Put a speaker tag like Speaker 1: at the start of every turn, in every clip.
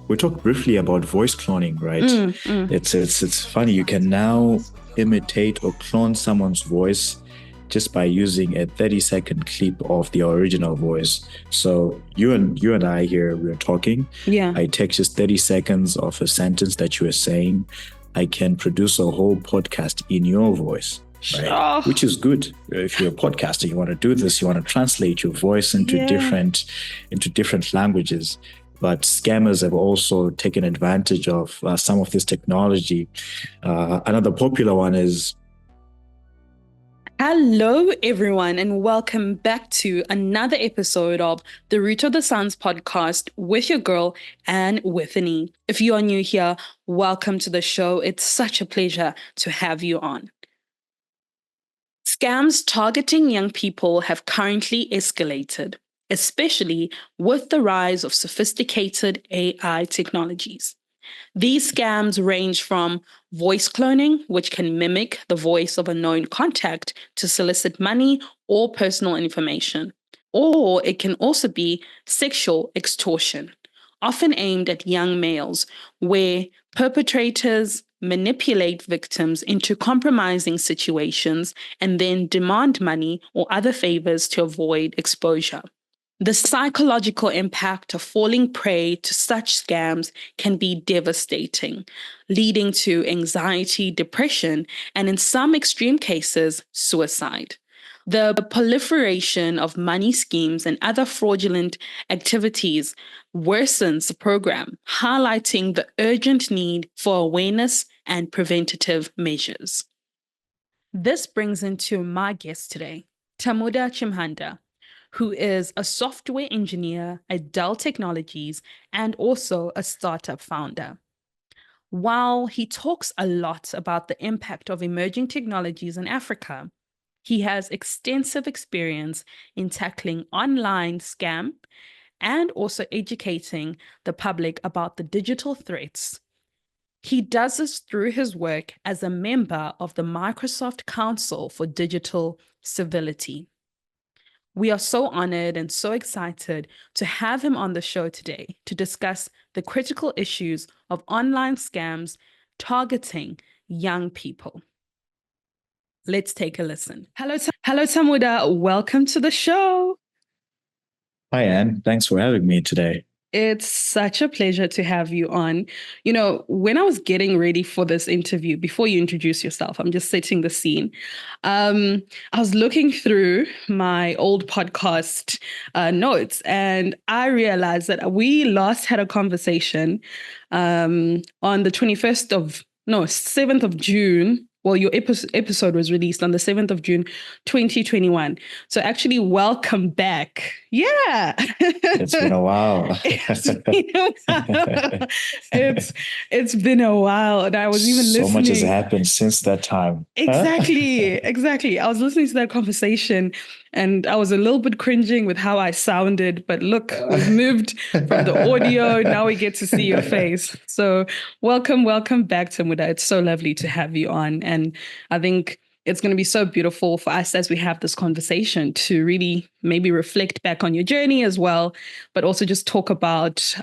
Speaker 1: we talked briefly about voice cloning, right? It's funny. You can now imitate or clone someone's voice just by using a 30-second clip of the original voice. So you and I here, we're talking.
Speaker 2: Yeah.
Speaker 1: I take just 30 seconds of a sentence that you were saying. I can produce a whole podcast in your voice. Right.
Speaker 2: Oh,
Speaker 1: Which is good. If you're a podcaster, you want to do this, you want to translate your voice into
Speaker 2: Yeah.
Speaker 1: different languages. But scammers have also taken advantage of some of this technology. Another popular one is
Speaker 2: hello, everyone, and welcome back to another episode of the Root of the Suns podcast with your girl and with an E. If you are new here, welcome to the show. It's such a pleasure to have you on. Scams targeting young people have currently escalated, especially with the rise of sophisticated AI technologies. These scams range from voice cloning, which can mimic the voice of a known contact to solicit money or personal information. Or it can also be sexual extortion, often aimed at young males, where perpetrators manipulate victims into compromising situations and then demand money or other favors to avoid exposure. The psychological impact of falling prey to such scams can be devastating, leading to anxiety, depression, and in some extreme cases, suicide. The proliferation of money schemes and other fraudulent activities worsens the program, highlighting the urgent need for awareness and preventative measures. This brings into my guest today, Tamuda Chimhanda, who is a software engineer at Dell Technologies and also a startup founder. While he talks a lot about the impact of emerging technologies in Africa, he has extensive experience in tackling online scam and also educating the public about the digital threats. He does this through his work as a member of the Microsoft Council for Digital Civility. We are so honored and so excited to have him on the show today to discuss the critical issues of online scams targeting young people. Let's take a listen. Hello, Tamuda. Welcome to the show.
Speaker 1: Hi, Anne. Thanks for having me today.
Speaker 2: It's such a pleasure to have you on. You know, when I was getting ready for this interview, before you introduce yourself, I'm just setting the scene. I was looking through my old podcast notes, and I realized that we last had a conversation on the 7th of June. Well, your episode was released on the 7th of June, 2021. So actually, welcome back. Yeah.
Speaker 1: It's been a while.
Speaker 2: It's been a while. And I was even listening.
Speaker 1: So much has happened since that time.
Speaker 2: Exactly. I was listening to that conversation and I was a little bit cringing with how I sounded. But look, we've moved from the audio. Now we get to see your face. So welcome back, Tamuda. It's so lovely to have you on. And I think it's going to be so beautiful for us as we have this conversation to really maybe reflect back on your journey as well, but also just talk about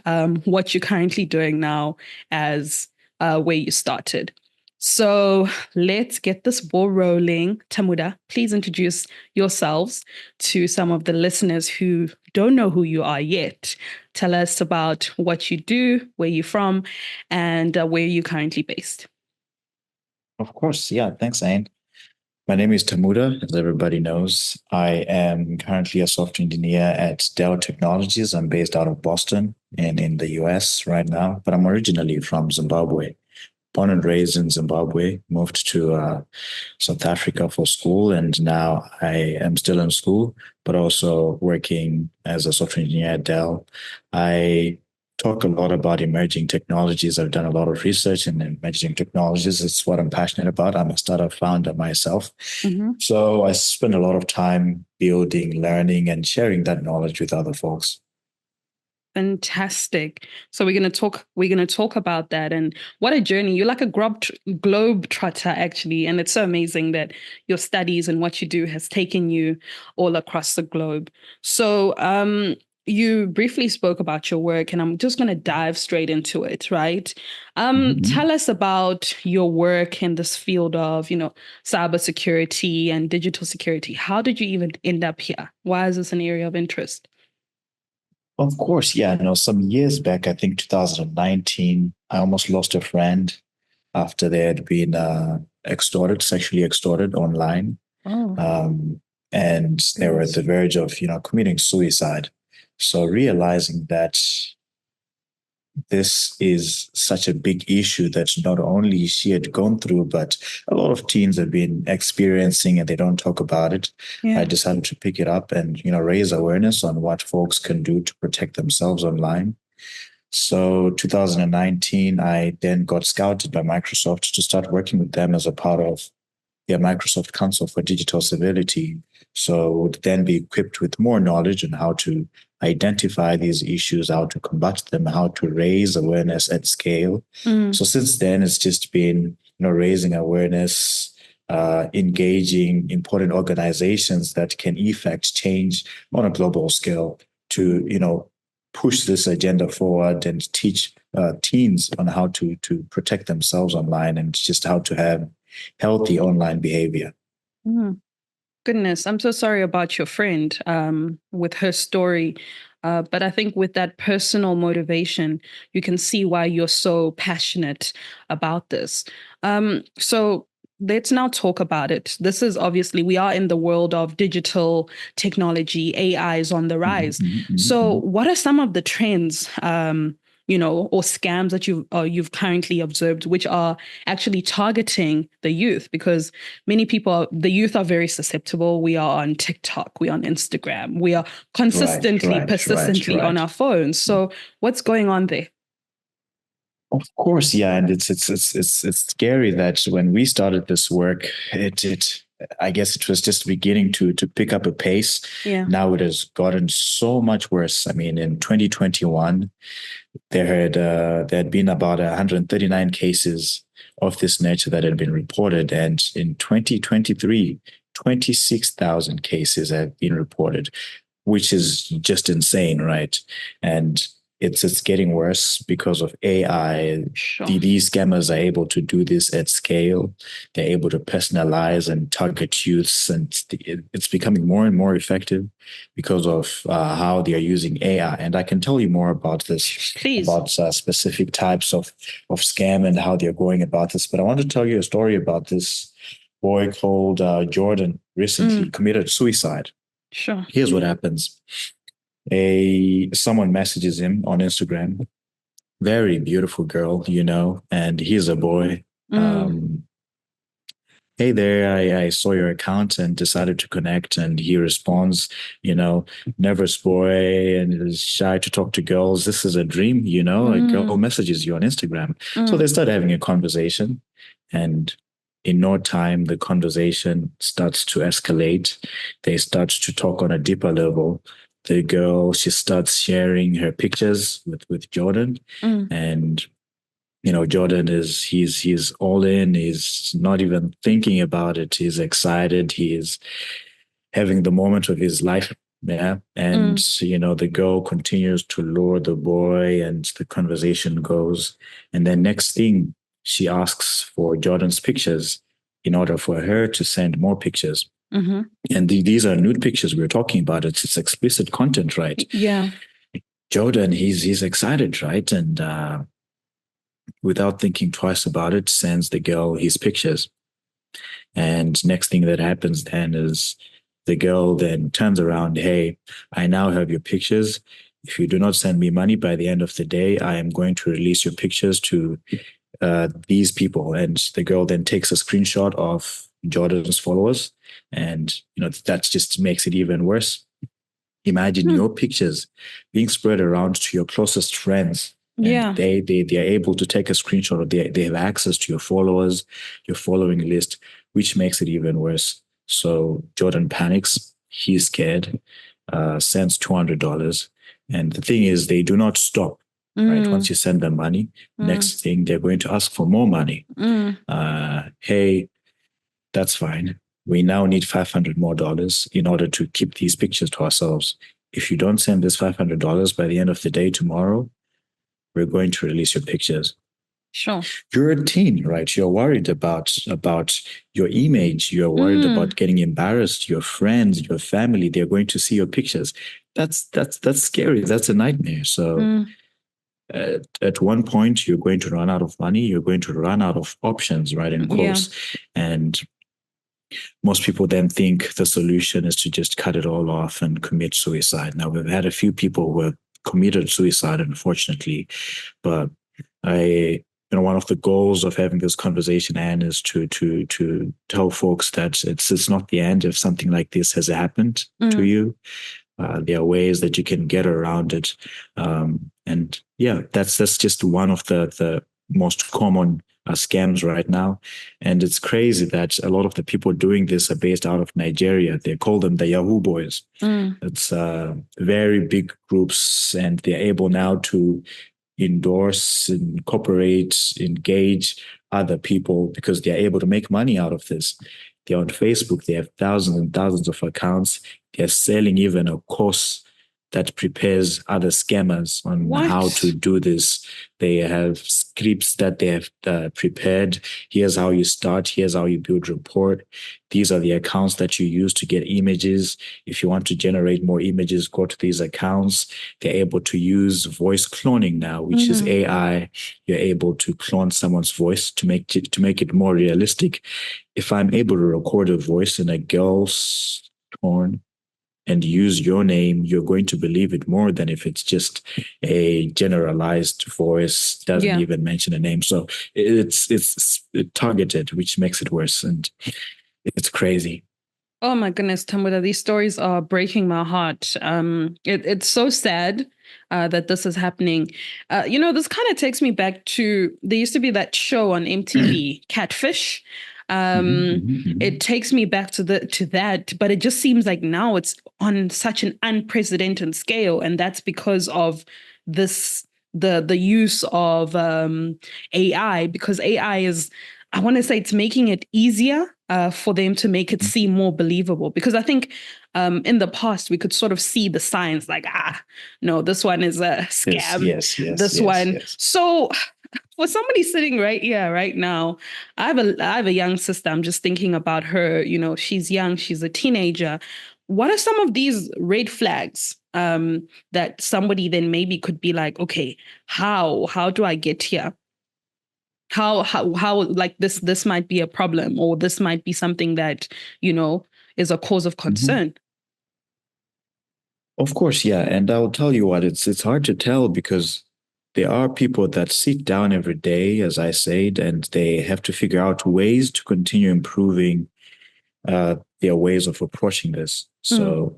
Speaker 2: what you're currently doing now as where you started. So let's get this ball rolling. Tamuda, please introduce yourselves to some of the listeners who don't know who you are yet. Tell us about what you do, where you're from, and where you're currently based.
Speaker 1: Of course. Yeah. Thanks, Ayn. My name is Tamuda, as everybody knows. I am currently a software engineer at Dell Technologies. I'm based out of Boston and in the US right now, but I'm originally from Zimbabwe. Born and raised in Zimbabwe, moved to South Africa for school, and now I am still in school, but also working as a software engineer at Dell. I talk a lot about emerging technologies. I've done a lot of research in emerging technologies. It's what I'm passionate about. I'm a startup founder myself.
Speaker 2: Mm-hmm.
Speaker 1: So I spend a lot of time building, learning, and sharing that knowledge with other folks.
Speaker 2: Fantastic. So we're gonna talk about that and what a journey. You're like a globe trotter actually, and it's so amazing that your studies and what you do has taken you all across the globe. So you briefly spoke about your work, and I'm just going to dive straight into it, right?
Speaker 1: Mhm.
Speaker 2: Tell us about your work in this field of, cybersecurity and digital security. How did you even end up here? Why is this an area of interest?
Speaker 1: Of course, yeah. No, some years back, I think 2019, I almost lost a friend after they had been extorted, sexually extorted online.
Speaker 2: Oh,
Speaker 1: Um, and they were at
Speaker 2: goodness.
Speaker 1: the verge of, committing suicide. So realizing that this is such a big issue that not only she had gone through, but a lot of teens have been experiencing and they don't talk about it. I
Speaker 2: Yeah.
Speaker 1: decided to pick it up and, raise awareness on what folks can do to protect themselves online. So 2019, I then got scouted by Microsoft to start working with them as a part of their Microsoft Council for Digital Civility. So would then be equipped with more knowledge on how to identify these issues, how to combat them, how to raise awareness at scale.
Speaker 2: Mm,
Speaker 1: So since then, it's just been, raising awareness, engaging important organizations that can effect change on a global scale to, push this agenda forward and teach teens on how to protect themselves online and just how to have healthy online behavior.
Speaker 2: mm. Goodness, I'm so sorry about your friend with her story. But I think with that personal motivation, you can see why you're so passionate about this. So let's now talk about it. This is obviously, we are in the world of digital technology, AI is on the
Speaker 1: Mhm,
Speaker 2: rise.
Speaker 1: mhm, mhm,
Speaker 2: So,
Speaker 1: mhm.
Speaker 2: what are some of the trends? Or scams that you've currently observed, which are actually targeting the youth, because many people, the youth are very susceptible. We are on TikTok, we are on Instagram, we are
Speaker 1: Right,
Speaker 2: consistently,
Speaker 1: right, right,
Speaker 2: persistently on
Speaker 1: right.
Speaker 2: our phones. So what's going on there?
Speaker 1: Of course, yeah, and it's scary that when we started this work, it I guess it was just beginning to pick up a pace.
Speaker 2: Yeah.
Speaker 1: Now it has gotten so much worse. I mean, in 2021, there had been about 139 cases of this nature that had been reported, and in 2023, 26,000 cases have been reported, which is just insane, right? And it's getting worse because of AI.
Speaker 2: Sure.
Speaker 1: These scammers are able to do this at scale. They're able to personalize and target youths, and it's becoming more and more effective because of how they are using AI. And I can tell you more about this,
Speaker 2: Please.
Speaker 1: about specific types of scam and how they're going about this. But I want to tell you a story about this boy called Jordan recently
Speaker 2: Mm,
Speaker 1: committed suicide.
Speaker 2: sure.
Speaker 1: Here's what happens. Someone messages him on Instagram, very beautiful girl, and he's a boy.
Speaker 2: Mm,
Speaker 1: Um, hey there, I saw your account and decided to connect. And he responds, you know, nervous boy and is shy to talk to girls. This is a dream, a girl
Speaker 2: mm,
Speaker 1: messages you on Instagram. So they
Speaker 2: mm,
Speaker 1: start having a conversation. And in no time, the conversation starts to escalate. They start to talk on a deeper level. The girl, she starts sharing her pictures with Jordan.
Speaker 2: mm,
Speaker 1: And Jordan he's all in. He's not even thinking about it. He's excited. He is having the moment of his life. Yeah. And,
Speaker 2: mm,
Speaker 1: the girl continues to lure the boy and the conversation goes. And then next thing, she asks for Jordan's pictures in order for her to send more pictures.
Speaker 2: mm-hmm.
Speaker 1: And these are nude pictures we're talking about. It's explicit content, right?
Speaker 2: Yeah.
Speaker 1: Jordan, he's excited, right? And without thinking twice about it, sends the girl his pictures. And next thing that happens then is the girl then turns around, hey, I now have your pictures. If you do not send me money by the end of the day, I am going to release your pictures to these people. And the girl then takes a screenshot of Jordan's followers. And, that just makes it even worse. Imagine
Speaker 2: Hmm.
Speaker 1: your pictures being spread around to your closest friends, and
Speaker 2: Yeah.
Speaker 1: they are able to take a screenshot, or they have access to your followers, your following list, which makes it even worse. So Jordan panics. He's scared, sends $200. And the thing is, they do not stop, right?
Speaker 2: Mm,
Speaker 1: Once you send them money,
Speaker 2: mm,
Speaker 1: next thing, they're going to ask for more money.
Speaker 2: mm,
Speaker 1: Hey, that's fine. We now need $500 more in order to keep these pictures to ourselves. if you don't send this $500 by the end of the day tomorrow, we're going to release your pictures.
Speaker 2: Sure.
Speaker 1: You're a teen, right? You're worried about your image. You're worried about getting embarrassed. Your friends, your family, they're going to see your pictures. That's scary. That's a nightmare. So at one point, you're going to run out of money. You're going to run out of options, right? In
Speaker 2: Yeah.
Speaker 1: quotes. And most people then think the solution is to just cut it all off and commit suicide. Now, we've had a few people who have committed suicide, unfortunately, but one of the goals of having this conversation, Anne, is to tell folks that it's not the end if something like this has happened to you. There are ways that you can get around it, and yeah, that's just one of the most common scams right now. And it's crazy that a lot of the people doing this are based out of Nigeria. They call them the Yahoo Boys. It's very big groups, and they're able now to endorse, incorporate, engage other people because they're able to make money out of this. They're on Facebook. They have thousands and thousands of accounts. They're selling even a course that prepares other scammers on how to do this. They have scripts that they have prepared. Here's how you start. Here's how you build rapport. These are the accounts that you use to get images. If you want to generate more images, go to these accounts. They're able to use voice cloning now, which is AI. You're able to clone someone's voice to make it more realistic. If I'm able to record a voice in a girl's tone and use your name, you're going to believe it more than if it's just a generalized voice, doesn't even mention a name. So it's targeted, which makes it worse. And it's crazy.
Speaker 2: Oh my goodness, Tamuda, these stories are breaking my heart. It's so sad that this is happening. This kind of takes me back to, there used to be that show on MTV, Catfish. It takes me back to that, but it just seems like now it's on such an unprecedented scale, and that's because of this the use of AI, because AI is, I want to say, it's making it easier for them to make it seem more believable. Because I think in the past we could sort of see the signs like, no, this one is a scam.
Speaker 1: Yes.
Speaker 2: This one. Yes. So for somebody sitting right here, right now, I have a young sister. I'm just thinking about her. She's young. She's a teenager. What are some of these red flags that somebody then maybe could be like, okay, how do I get here? How like this might be a problem, or this might be something that is a cause of concern.
Speaker 1: Of course, yeah. And I'll tell you what, it's hard to tell because there are people that sit down every day, as I said, and they have to figure out ways to continue improving their ways of approaching this. So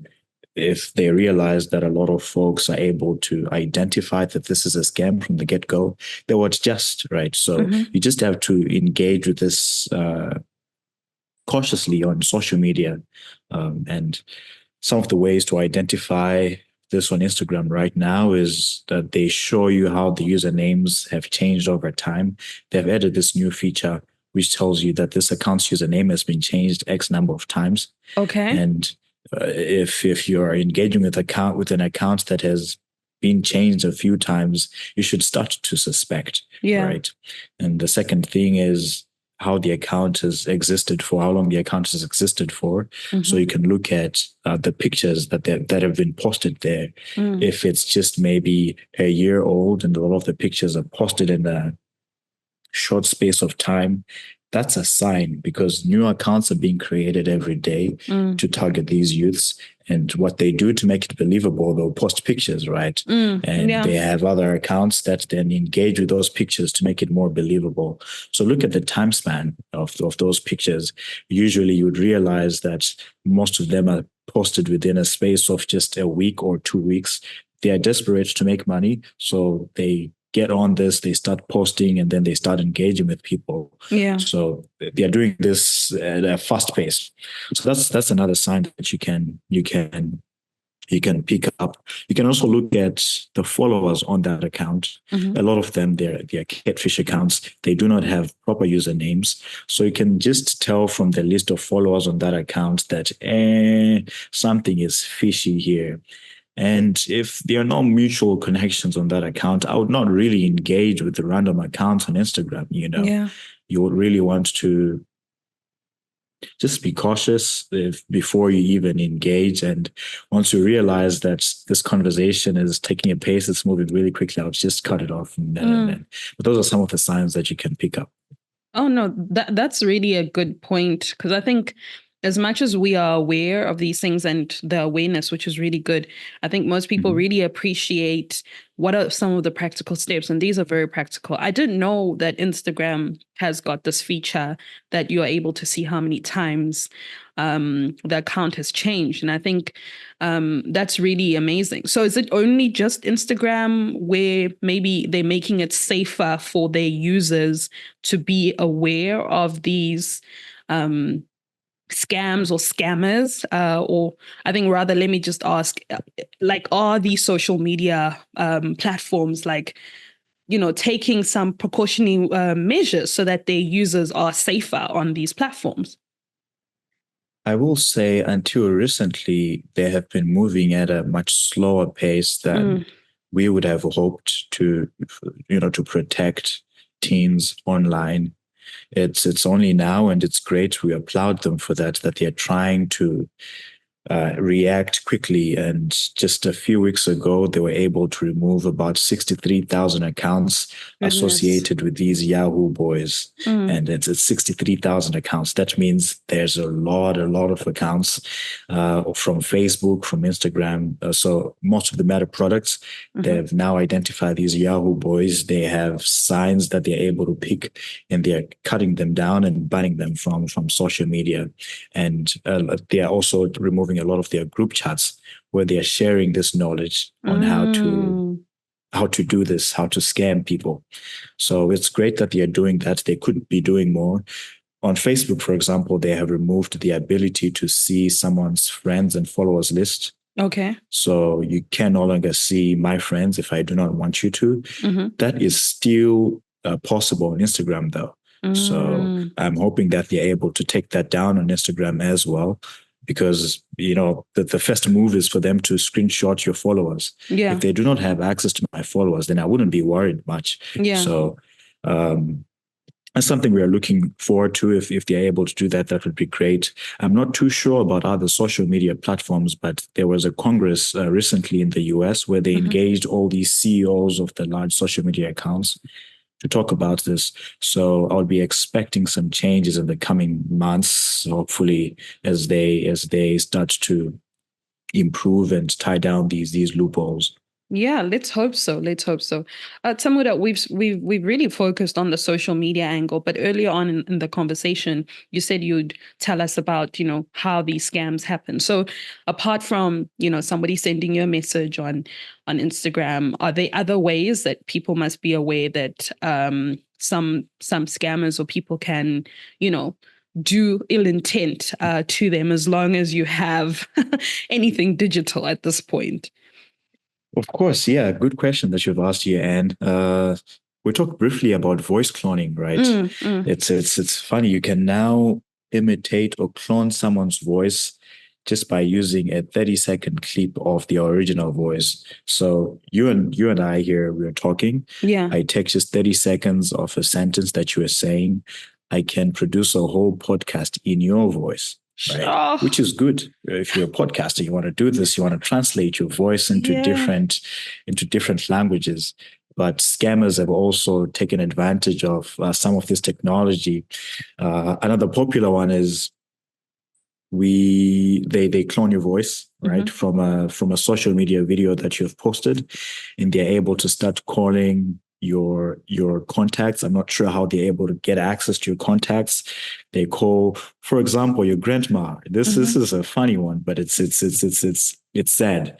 Speaker 1: if they realize that a lot of folks are able to identify that this is a scam from the get-go, they will adjust, right? So you just have to engage with this cautiously on social media. And some of the ways to identify this on Instagram right now is that they show you how the usernames have changed over time. They've added this new feature which tells you that this account's username has been changed X number of times.
Speaker 2: Okay.
Speaker 1: And if you're engaging with an account that has been changed a few times, you should start to suspect, right? And the second thing is how the account has existed for, how long the account has existed for. So you can look at the pictures that have been posted there. If it's just maybe a year old and a lot of the pictures are posted in a short space of time, that's a sign, because new accounts are being created every day to target these youths. And what they do to make it believable, they'll post pictures, right? And they have other accounts that then engage with those pictures to make it more believable. So look at the time span of those pictures. Usually you would realize that most of them are posted within a space of just a week or 2 weeks. They are desperate to make money, so they get on this, they start posting, and then they start engaging with people. So they are doing this at a fast pace. So that's another sign that you can pick up. You can also look at the followers on that account. A lot of them, they're catfish accounts. They do not have proper usernames. So you can just tell from the list of followers on that account that something is fishy here. And if there are no mutual connections on that account, I would not really engage with the random accounts on Instagram.
Speaker 2: Yeah.
Speaker 1: You would really want to just be cautious before you even engage. And once you realize that this conversation is taking a pace, it's moving really quickly, I'll just cut it off and then and then. But those are some of the signs that you can pick up.
Speaker 2: Oh no, that's really a good point, because I think as much as we are aware of these things and the awareness, which is really good, I think most people really appreciate what are some of the practical steps, and these are very practical. I didn't know that Instagram has got this feature that you are able to see how many times the account has changed, and I think that's really amazing. So is it only just Instagram where maybe they're making it safer for their users to be aware of these scams or scammers? Or I think rather, let me just ask, like, are these social media platforms like, taking some precautionary measures so that their users are safer on these platforms?
Speaker 1: I will say until recently, they have been moving at a much slower pace than we would have hoped to protect teens online. It's only now, and it's great. We applaud them for that they're trying to react quickly. And just a few weeks ago, they were able to remove about 63,000 accounts associated with these Yahoo boys. And it's 63,000 accounts. That means there's a lot of accounts from Facebook, from Instagram. So most of the Meta products, they've now identified these Yahoo boys. They have signs that they're able to pick, and they're cutting them down and banning them from social media. And they are also removing a lot of their group chats where they are sharing this knowledge on how to do this, how to scam people. So it's great that they are doing that. They could be doing more. On Facebook, for example, they have removed the ability to see someone's friends and followers list.
Speaker 2: Okay.
Speaker 1: So you can no longer see my friends if I do not want you to. That is still possible on Instagram, though. So I'm hoping that they're able to take that down on Instagram as well, because the first move is for them to screenshot your followers. If they do not have access to my followers, then I wouldn't be worried much. So that's something we are looking forward to. If they're able to do that, that would be great. I'm not too sure about other social media platforms, but there was a congress recently in the US where they engaged all these CEOs of the large social media accounts to talk about this. So I'll be expecting some changes in the coming months, hopefully, as they start to improve and tie down these loopholes.
Speaker 2: Yeah, let's hope so. Let's hope so. Tamuda, we've really focused on the social media angle, but earlier on in the conversation, you said you'd tell us about how these scams happen. So, apart from somebody sending you a message on Instagram, are there other ways that people must be aware that some scammers or people can do ill intent to them, as long as you have anything digital at this point?
Speaker 1: Of course, yeah. Good question that you've asked here, and we talked briefly about voice cloning, right? It's funny. You can now imitate or clone someone's voice just by using a 30-second clip of the original voice. So you and I here, we're talking.
Speaker 2: Yeah.
Speaker 1: I take just 30 seconds of a sentence that you are saying. I can produce a whole podcast in your voice. Right. Which is good. If you're a podcaster, you want to do this, you want to translate your voice into different languages. But scammers have also taken advantage of some of this technology. Another popular one is they clone your voice, right, from a social media video that you've posted, and they're able to start calling your contacts. I'm not sure how they're able to get access to your contacts. They call, for example, your grandma. This is a funny one, but it's sad.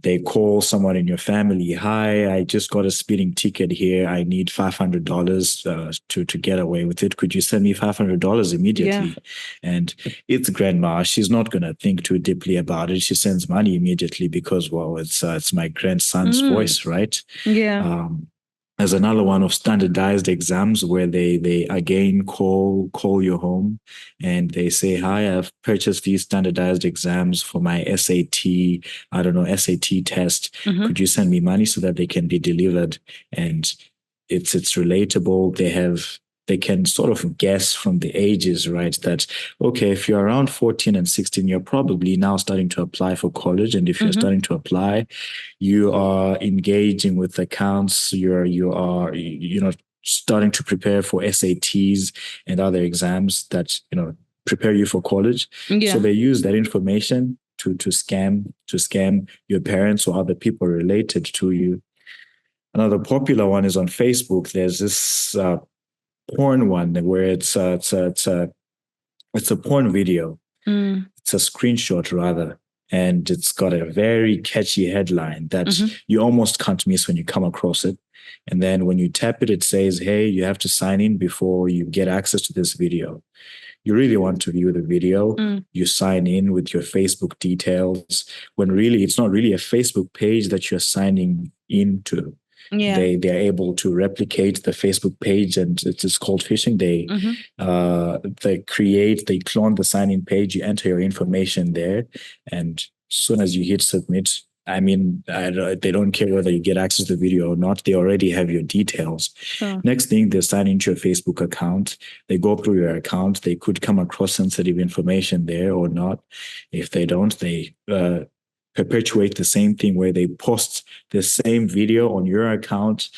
Speaker 1: They call someone in your family. Hi, I just got a speeding ticket here. I need $500 to get away with it. Could you send me $500 immediately?
Speaker 2: Yeah.
Speaker 1: And it's grandma. She's not gonna think too deeply about it. She sends money immediately because, well, it's my grandson's voice, right?
Speaker 2: Yeah.
Speaker 1: There's another one of standardized exams where they again call your home and they say, "Hi, I've purchased these standardized exams for my SAT, I don't know, SAT test.
Speaker 2: Mm-hmm.
Speaker 1: Could you send me money so that they can be delivered?" And it's relatable. They can sort of guess from the ages, right? That okay, if you're around 14 and 16, you're probably now starting to apply for college. And if you're
Speaker 2: Mm-hmm.
Speaker 1: starting to apply, you are engaging with accounts, starting to prepare for SATs and other exams that prepare you for college. So
Speaker 2: Yeah.
Speaker 1: they use that information to scam your parents or other people related to you. Another popular one is on Facebook. There's this porn one where it's a porn video.
Speaker 2: Mm.
Speaker 1: It's a screenshot rather, and it's got a very catchy headline that
Speaker 2: Mm-hmm.
Speaker 1: you almost can't miss when you come across it. And then when you tap it, it says, "Hey, you have to sign in before you get access to this video." You really want to view the video.
Speaker 2: Mm.
Speaker 1: You sign in with your Facebook details when really it's not really a Facebook page that you're signing into.
Speaker 2: Yeah.
Speaker 1: They're able to replicate the Facebook page, and it's called phishing.
Speaker 2: Mm-hmm.
Speaker 1: They clone the sign in page. You enter your information there, and as soon as you hit submit, I mean, they don't care whether you get access to the video or not. They already have your details.
Speaker 2: Sure.
Speaker 1: Next thing, they sign into your Facebook account. They go through your account. They could come across sensitive information there or not. If they don't, they perpetuate the same thing where they post the same video on your account.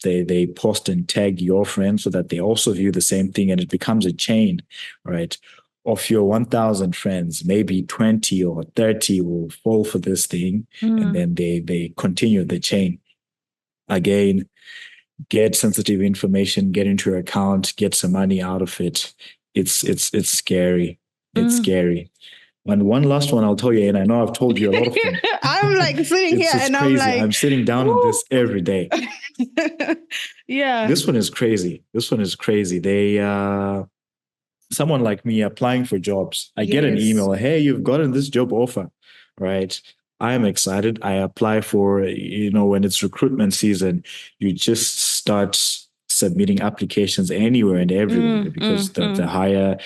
Speaker 1: They post and tag your friends so that they also view the same thing, and it becomes a chain, right? Of your 1,000 friends, maybe 20 or 30 will fall for this thing, and
Speaker 2: Mm.
Speaker 1: then they continue the chain. Again, get sensitive information, get into your account, get some money out of it. It's scary. It's
Speaker 2: Mm.
Speaker 1: scary. And one last one I'll tell you, and I know I've told you a lot of them.
Speaker 2: I'm like sitting here
Speaker 1: It's
Speaker 2: and I'm
Speaker 1: crazy.
Speaker 2: like,
Speaker 1: I'm sitting down on
Speaker 2: woo.
Speaker 1: this every day.
Speaker 2: Yeah.
Speaker 1: This one is crazy. This one is crazy. Someone like me applying for jobs, I get an
Speaker 2: Yes.
Speaker 1: email, "Hey, you've gotten this job offer," right? I am excited. I apply for, when it's recruitment season, you just start submitting applications anywhere and everywhere
Speaker 2: Mm,
Speaker 1: because
Speaker 2: mm, mm.
Speaker 1: the higher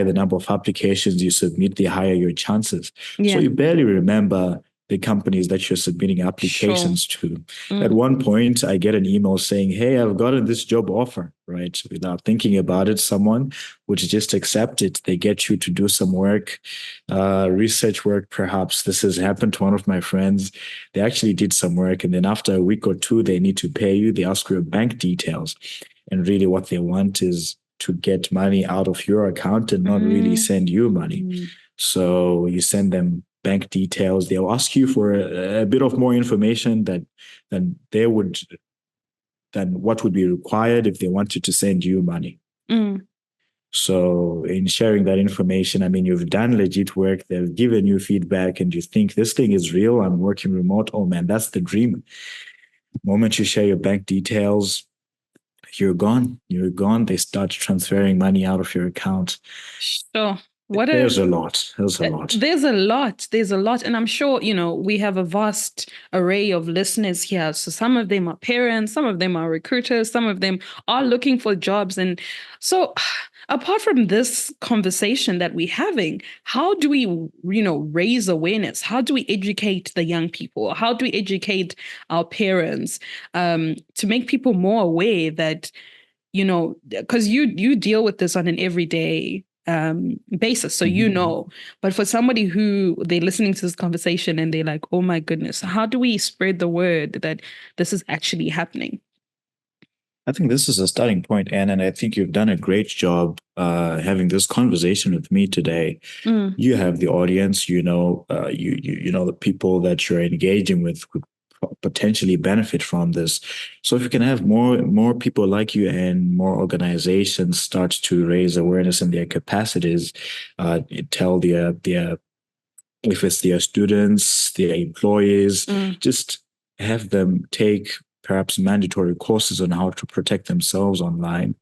Speaker 1: the number of applications you submit, the higher your chances. So
Speaker 2: Yeah.
Speaker 1: you barely remember the companies that you're submitting
Speaker 2: Sure.
Speaker 1: applications to. At
Speaker 2: Mm,
Speaker 1: one point, I get an email saying, "Hey, I've gotten this job offer," right? Without thinking about it, someone would just accept it. They get you to do some work, research work, perhaps. This has happened to one of my friends. They actually did some work, and then after a week or two, they need to pay you. They ask for your bank details. And really, what they want is to get money out of your account and not really
Speaker 2: mm,
Speaker 1: send you money.
Speaker 2: mm,
Speaker 1: So you send them bank details. They'll ask you for a bit of more information than they would than what would be required if they wanted to send you money.
Speaker 2: mm,
Speaker 1: So in sharing that information, I mean, you've done legit work. They've given you feedback, and you think this thing is real. I'm working remote. Oh man, that's the dream. The moment you share your bank details, you're gone. You're gone. They start transferring money out of your account.
Speaker 2: sure. What a
Speaker 1: There's a lot. There's a lot.
Speaker 2: There's a lot. There's a lot. And I'm sure, we have a vast array of listeners here. So some of them are parents, some of them are recruiters, some of them are looking for jobs. And so, apart from this conversation that we're having, how do we, raise awareness? How do we educate the young people? How do we educate our parents to make people more aware that, because you deal with this on an everyday basis, so
Speaker 1: Mhm.
Speaker 2: but for somebody who they're listening to this conversation and they're like, oh my goodness, how do we spread the word that this is actually happening?
Speaker 1: I think this is a starting point, Anne, and I think you've done a great job having this conversation with me today.
Speaker 2: Mm,
Speaker 1: You have the audience, you know the people that you're engaging with could potentially benefit from this. So if you can have more people like you and more organizations start to raise awareness in their capacities, tell their if it's their students, their employees,
Speaker 2: mm,
Speaker 1: just have them take perhaps mandatory courses on how to protect themselves online.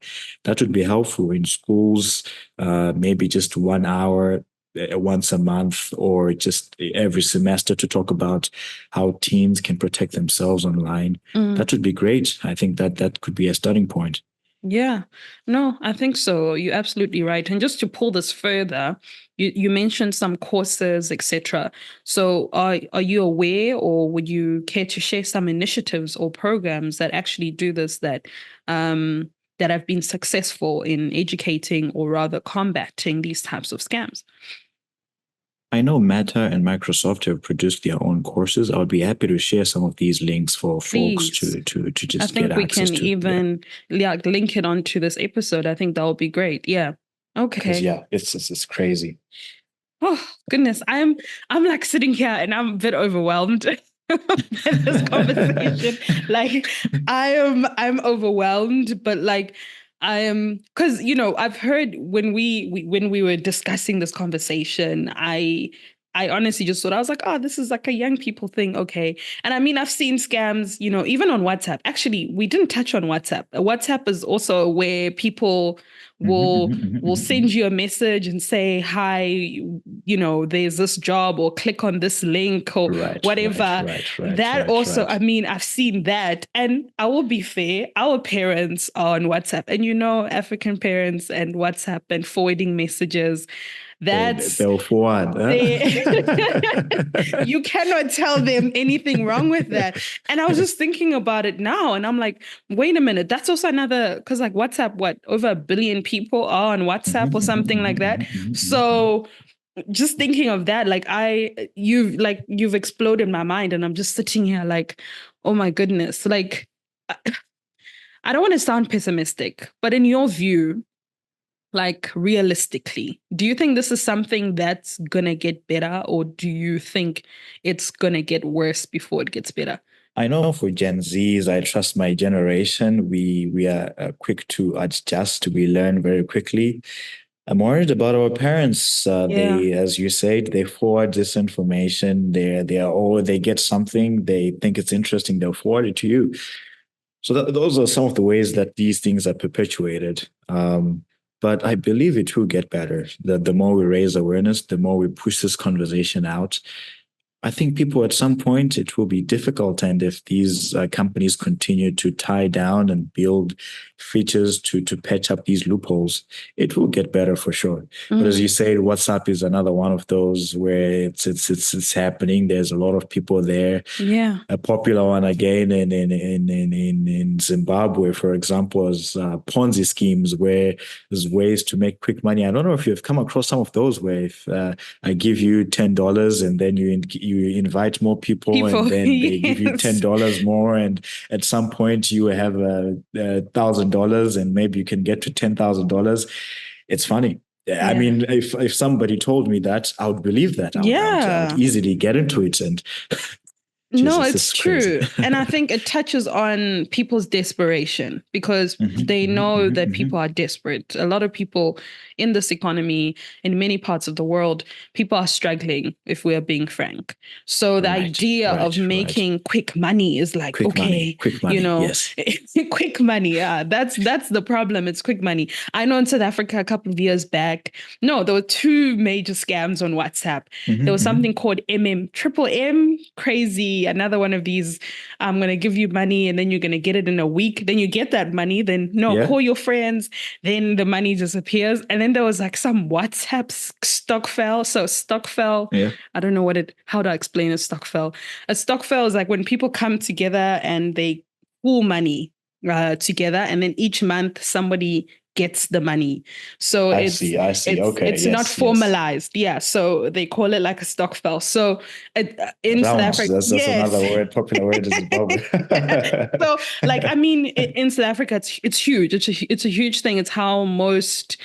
Speaker 1: That would be helpful in schools, maybe just 1 hour. once a month or just every semester to talk about how teens can protect themselves online.
Speaker 2: Mm.
Speaker 1: That would be great. I think that that could be a starting point.
Speaker 2: Yeah, no, I think so. You're absolutely right. And just to pull this further, you mentioned some courses, etc. So are you aware, or would you care to share some initiatives or programs that actually do this, that have been successful in educating or rather combating these types of scams?
Speaker 1: I know Meta and Microsoft have produced their own courses. I would be happy to share some of these links for folks
Speaker 2: Please.
Speaker 1: to
Speaker 2: I
Speaker 1: just get
Speaker 2: think we
Speaker 1: access
Speaker 2: can
Speaker 1: to. Yeah,
Speaker 2: even link it onto this episode. I think that would be great. Yeah.
Speaker 1: because
Speaker 2: Okay.
Speaker 1: yeah, it's crazy.
Speaker 2: Oh goodness, I'm like sitting here and I'm a bit overwhelmed by this conversation. Like I'm overwhelmed, but like I am, because I've heard when when we were discussing this conversation, I honestly just thought, I was like, oh, this is like a young people thing, okay. And I mean, I've seen scams, even on WhatsApp. Actually, we didn't touch on WhatsApp. WhatsApp is also where people will send you a message and say, hi, there's this job, or click on this link, or
Speaker 1: Right, right,
Speaker 2: whatever.
Speaker 1: right, right,
Speaker 2: That
Speaker 1: right,
Speaker 2: also, I
Speaker 1: right.
Speaker 2: mean, I've seen that. And I will be fair, our parents are on WhatsApp. And African parents and WhatsApp and forwarding messages, that's
Speaker 1: They'll forward.
Speaker 2: they
Speaker 1: Huh?
Speaker 2: you cannot tell them anything wrong with that. And I was just thinking about it now, and I'm like, wait a minute, that's also another, because like WhatsApp, what, over 1 billion people are on WhatsApp or something like that. So just thinking of that, like you've exploded my mind, and I'm just sitting here like, oh my goodness. Like I don't want to sound pessimistic, but in your view, like realistically, do you think this is something that's gonna get better, or do you think it's gonna get worse before it gets better?
Speaker 1: I know for Gen Zs, I trust my generation. We are quick to adjust. We learn very quickly. I'm worried about our parents.
Speaker 2: Yeah.
Speaker 1: As you said, they forward this information. They get something. They think it's interesting. They'll forward it to you. So those are some of the ways that these things are perpetuated. But I believe it will get better. The more we raise awareness, the more we push this conversation out, I think people at some point it will be difficult, and if these companies continue to tie down and build features to patch up these loopholes, it will get better for sure. But as you
Speaker 2: Mm,
Speaker 1: say, WhatsApp is another one of those where it's happening. There's a lot of people there.
Speaker 2: yeah.
Speaker 1: A popular one again in Zimbabwe, for example, is Ponzi schemes where there's ways to make quick money. I don't know if you've come across some of those where if I give you $10 and then you invite more people and
Speaker 2: People,
Speaker 1: then they give you ten
Speaker 2: yes.
Speaker 1: dollars more, and at some point you have $1,000 and maybe you can get to $10,000. It's funny. I
Speaker 2: Yeah.
Speaker 1: mean, if somebody told me that, I would believe that. I would
Speaker 2: Yeah.
Speaker 1: easily get into it. And
Speaker 2: No,
Speaker 1: Jesus, this
Speaker 2: it's
Speaker 1: is crazy.
Speaker 2: true. And I think it touches on people's desperation, because they know that people are desperate. A lot of people in this economy, in many parts of the world, people are struggling, if we are being frank. So the
Speaker 1: Right,
Speaker 2: idea of
Speaker 1: right, right.
Speaker 2: making quick money is like, okay,
Speaker 1: Quick money. Yes.
Speaker 2: quick money. Yeah, that's the problem. It's quick money. I know in South Africa a couple of years back, no, there were two major scams on WhatsApp. There was something called Triple M, crazy. Another one of these, I'm going to give you money and then you're going to get it in a week. Then you get that money. Then, no,
Speaker 1: Yeah.
Speaker 2: call your friends. Then the money disappears. And then there was like some WhatsApp stock fell. So stock fell,
Speaker 1: Yeah.
Speaker 2: I don't know how to explain a stock fell. A stock fell is like when people come together and they pool money together, and then each month somebody gets the money. So
Speaker 1: I see. I see. Okay.
Speaker 2: it's not
Speaker 1: Yes. Yes.
Speaker 2: formalized. Yeah. So they call it like a stock fell. So in South
Speaker 1: Rounds.
Speaker 2: Africa,
Speaker 1: That's
Speaker 2: yes.
Speaker 1: another word, popular word in Zimbabwe.
Speaker 2: So like, I mean, in South Africa, it's huge. It's a huge thing. It's how most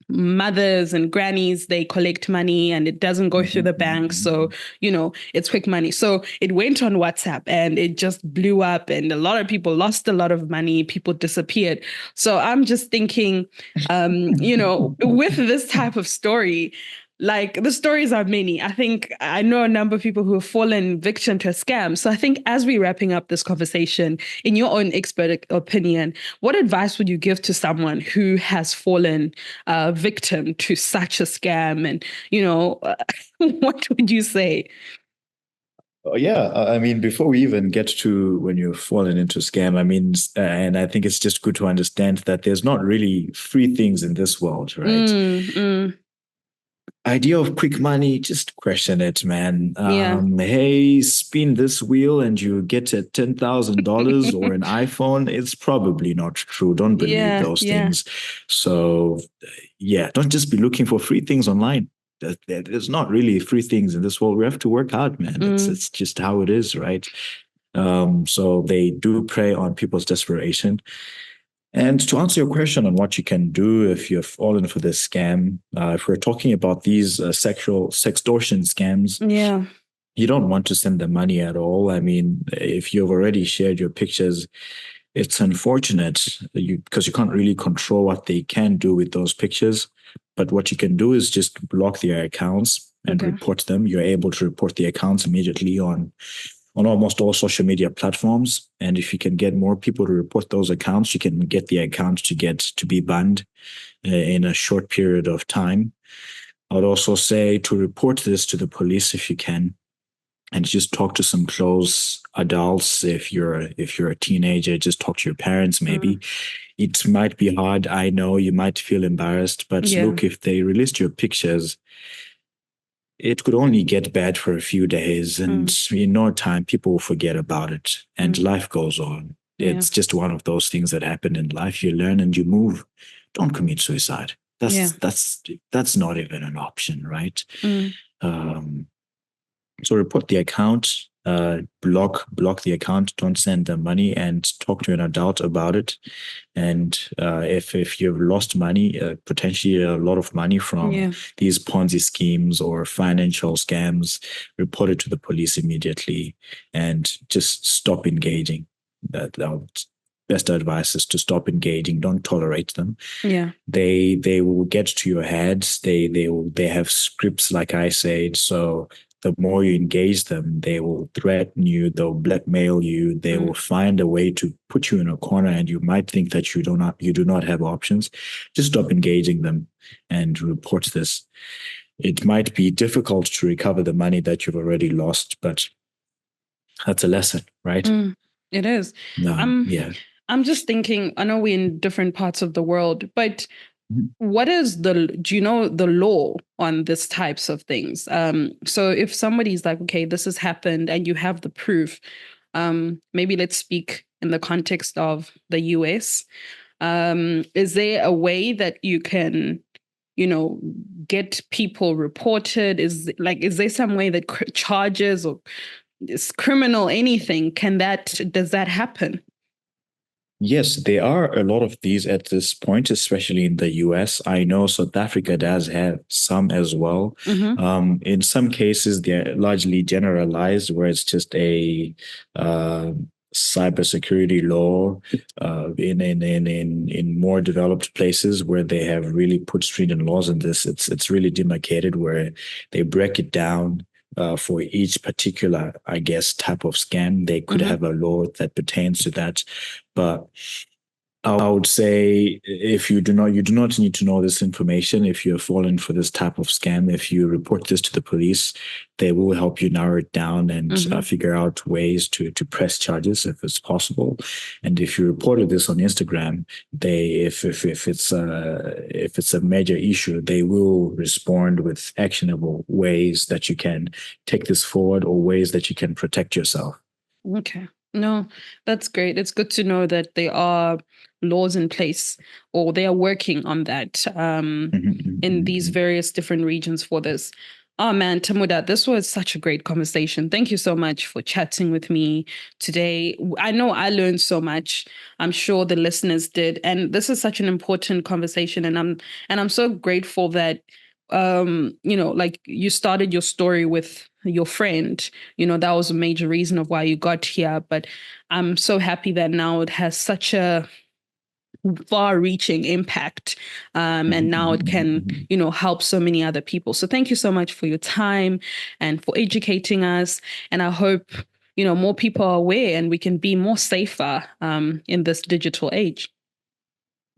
Speaker 2: mothers and grannies, they collect money and it doesn't go through the bank. So it's quick money. So it went on WhatsApp and it just blew up, and a lot of people lost a lot of money. People disappeared. So I'm just thinking, with this type of story, Like the stories are many. I think I know a number of people who have fallen victim to a scam. So I think as we're wrapping up this conversation, in your own expert opinion, what advice would you give to someone who has fallen victim to such a scam? And, what would you say?
Speaker 1: Oh, yeah, I mean, before we even get to when you've fallen into scam, I mean, and I think it's just good to understand that there's not really free things in this world, right?
Speaker 2: Mm, mm,
Speaker 1: Idea of quick money, just question it, man.
Speaker 2: yeah.
Speaker 1: Hey, spin this wheel and you get a $10,000 or an iPhone. It's probably not true. Don't believe
Speaker 2: Yeah,
Speaker 1: those
Speaker 2: yeah.
Speaker 1: things. So, yeah, don't just be looking for free things online. There's not really free things in this world. We have to work hard, man. It's
Speaker 2: Mm,
Speaker 1: it's just how it is, right? So they do prey on people's desperation. And to answer your question on what you can do if you've fallen for this scam, if we're talking about these sexual sextortion scams,
Speaker 2: yeah.
Speaker 1: you don't want to send them money at all. I mean, if you've already shared your pictures, it's unfortunate because you can't really control what they can do with those pictures. But what you can do is just block their accounts and
Speaker 2: Okay.
Speaker 1: report them. You're able to report the accounts immediately on almost all social media platforms. And if you can get more people to report those accounts, you can get the account to be banned in a short period of time. I would also say to report this to the police if you can, and just talk to some close adults. If you're a teenager, just talk to your parents.
Speaker 2: Mm,
Speaker 1: Maybe it might be hard. I know you might feel embarrassed, but
Speaker 2: yeah.
Speaker 1: look, if they released your pictures, it could only get bad for a few days, and
Speaker 2: Mm,
Speaker 1: in no time, people will forget about it, and
Speaker 2: mm,
Speaker 1: life goes on.
Speaker 2: yeah.
Speaker 1: It's just one of those things that happen in life. You learn and you move. Don't commit suicide.
Speaker 2: Yeah.
Speaker 1: That's not even an option, right?
Speaker 2: Mm,
Speaker 1: Um, so report the account, block the account, don't send them money, and talk to an adult about it. And if you've lost money, potentially a lot of money from
Speaker 2: yeah.
Speaker 1: these Ponzi schemes or financial scams, report it to the police immediately and just stop engaging. That best advice is to stop engaging. Don't tolerate them.
Speaker 2: Yeah.
Speaker 1: They will get to your head. They have scripts, like I said. So the more you engage them, they will threaten you, they'll blackmail you, they will
Speaker 2: Mm,
Speaker 1: find a way to put you in a corner, and you might think that you do not have options. Just stop engaging them and report this. It might be difficult to recover the money that you've already lost, but that's a lesson, right?
Speaker 2: mm. It is. I'm
Speaker 1: Yeah.
Speaker 2: I'm just thinking, I know we're in different parts of the world, but what is do you know the law on this types of things? So if somebody's like, okay, this has happened and you have the proof, maybe let's speak in the context of the US. Is there a way that you can, you know, get people reported? Is there some way that charges or is criminal anything? Does that happen?
Speaker 1: Yes, there are a lot of these at this point, especially in the US. I know South Africa does have some as well.
Speaker 2: Mm-hmm.
Speaker 1: In some cases, they're largely generalized, where it's just a uh, cybersecurity law. In more developed places where they have really put stringent laws in this, it's really demarcated where they break it down. For each particular, I guess, type of scam, they could
Speaker 2: Mm-hmm.
Speaker 1: have a law that pertains to that. But I would say if you do not need to know this information. If you're fallen for this type of scam, if you report this to the police, they will help you narrow it down and
Speaker 2: Mm-hmm.
Speaker 1: figure out ways to press charges if it's possible. And if you reported this on Instagram, if it's a major issue, they will respond with actionable ways that you can take this forward or ways that you can protect yourself.
Speaker 2: Okay. No, that's great. It's good to know that there are laws in place or they are working on that
Speaker 1: Mhm, mhm,
Speaker 2: in these
Speaker 1: mhm.
Speaker 2: various different regions for this. Oh man, Tamuda, this was such a great conversation. Thank you so much for chatting with me today. I know I learned so much. I'm sure the listeners did. And this is such an important conversation. And I'm so grateful that like you started your story with your friend. That was a major reason of why you got here. But I'm so happy that now it has such a far-reaching impact, and now it can, help so many other people. So thank you so much for your time and for educating us. And I hope more people are aware and we can be more safer in this digital age.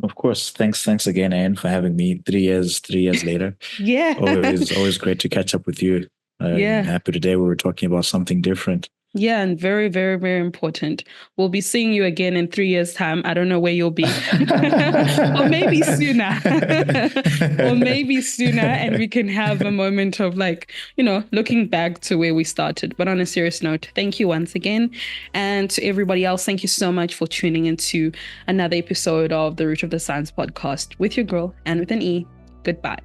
Speaker 1: Of course. Thanks again, Anne, for having me 3 years later.
Speaker 2: Yeah.
Speaker 1: Always great to catch up with you.
Speaker 2: Yeah.
Speaker 1: Happy today we were talking about something different.
Speaker 2: Yeah, and very, very, very important. We'll be seeing you again in 3 years' time. I don't know where you'll be. Or maybe sooner. Or maybe sooner. And we can have a moment of looking back to where we started. But on a serious note, thank you once again. And to everybody else, thank you so much for tuning into another episode of the Root of the Science podcast with your girl, and with an E. Goodbye.